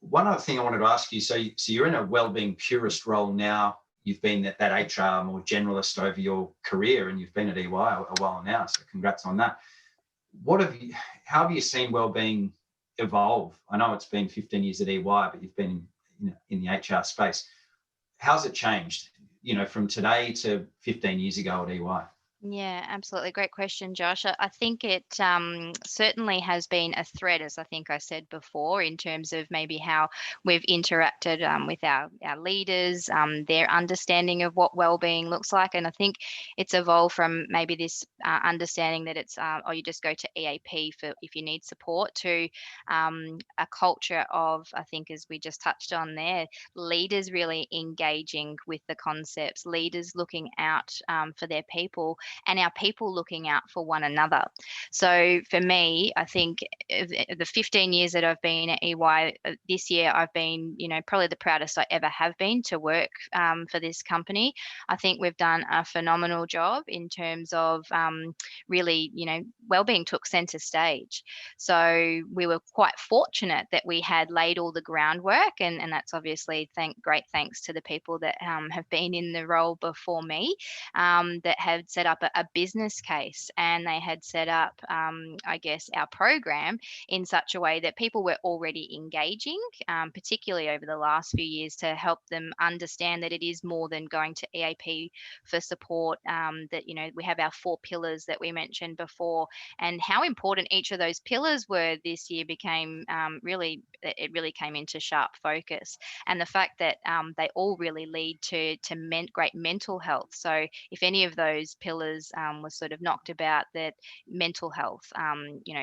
one other thing I wanted to ask you, so you're in a wellbeing purist role now. You've been that HR more generalist over your career, and you've been at EY a while now, so congrats on that. How have you seen wellbeing evolve? I know it's been 15 years at EY, but you've been in the HR space. How's it changed, from today to 15 years ago at EY? Yeah, absolutely. Great question, Josh. I think it certainly has been a thread, as I think I said before, in terms of maybe how we've interacted with our leaders, their understanding of what well-being looks like. And I think it's evolved from maybe this understanding that it's, you just go to EAP for if you need support, to a culture of, I think, as we just touched on there, leaders really engaging with the concepts, leaders looking out for their people, and our people looking out for one another. So for me, I think the 15 years that I've been at EY, this year I've been, probably the proudest I ever have been to work for this company. I think we've done a phenomenal job in terms of really, wellbeing took centre stage. So we were quite fortunate that we had laid all the groundwork, and that's obviously great thanks to the people that have been in the role before me, that had set up a business case, and they had set up, I guess, our program in such a way that people were already engaging, particularly over the last few years, to help them understand that it is more than going to EAP for support, that, we have our 4 pillars that we mentioned before, and how important each of those pillars were this year became it really came into sharp focus. And the fact that they all really lead to great mental health. So if any of those pillars was sort of knocked about, that mental health,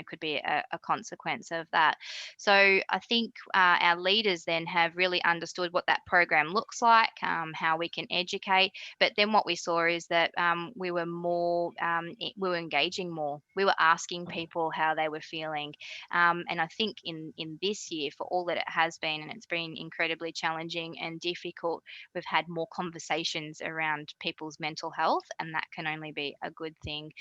could be a consequence of that. So I think our leaders then have really understood what that program looks like, how we can educate. But then what we saw is that we were we were engaging more. We were asking people how they were feeling. And I think in this year, for all that it has been, and it's been incredibly challenging and difficult, we've had more conversations around people's mental health, and that can only be a good thing.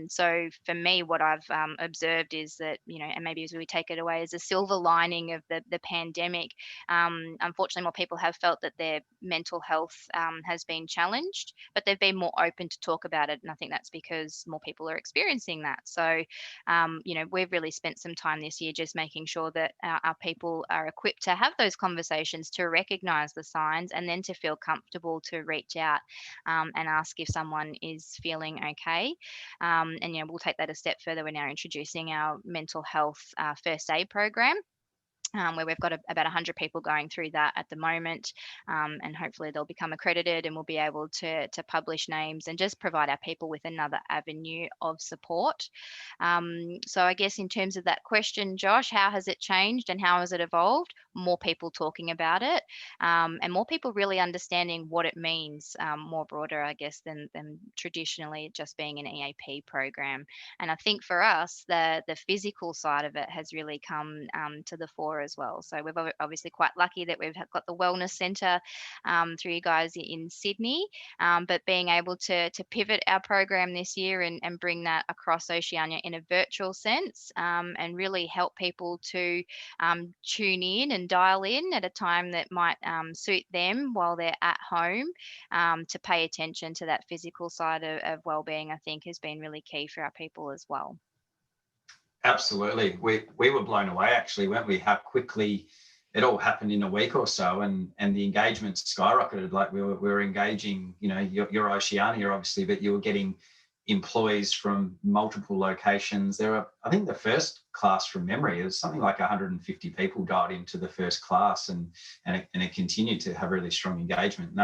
So for me, what I've observed is that, and maybe as we take it away as a silver lining of the pandemic, unfortunately, more people have felt that their mental health has been challenged, but they've been more open to talk about it. And I think that's because more people are experiencing that. So, we've really spent some time this year just making sure that our people are equipped to have those conversations, to recognize the signs, and then to feel comfortable to reach out and ask if someone is feeling okay. And we'll take that a step further. We're now introducing our mental health first aid program, where we've got about 100 people going through that at the moment, and hopefully they'll become accredited, and we'll be able to publish names and just provide our people with another avenue of support. So I guess in terms of that question, Josh, how has it changed and how has it evolved? More people talking about it, and more people really understanding what it means, more broader, I guess, than traditionally just being an EAP program. And I think for us, the physical side of it has really come to the fore as well. So we're obviously quite lucky that we've got the wellness centre through you guys in Sydney, but being able to pivot our program this year and bring that across Oceania in a virtual sense, and really help people to tune in and dial in at a time that might suit them while they're at home, to pay attention to that physical side of wellbeing, I think has been really key for our people as well. Absolutely. We were blown away, actually, weren't we? How quickly it all happened in a week or so, and the engagement skyrocketed. Like we were engaging, you're Oceania, obviously, but you were getting employees from multiple locations. There were, I think the first class from memory, it was something like 150 people dialed into the first class, and it continued to have really strong engagement. And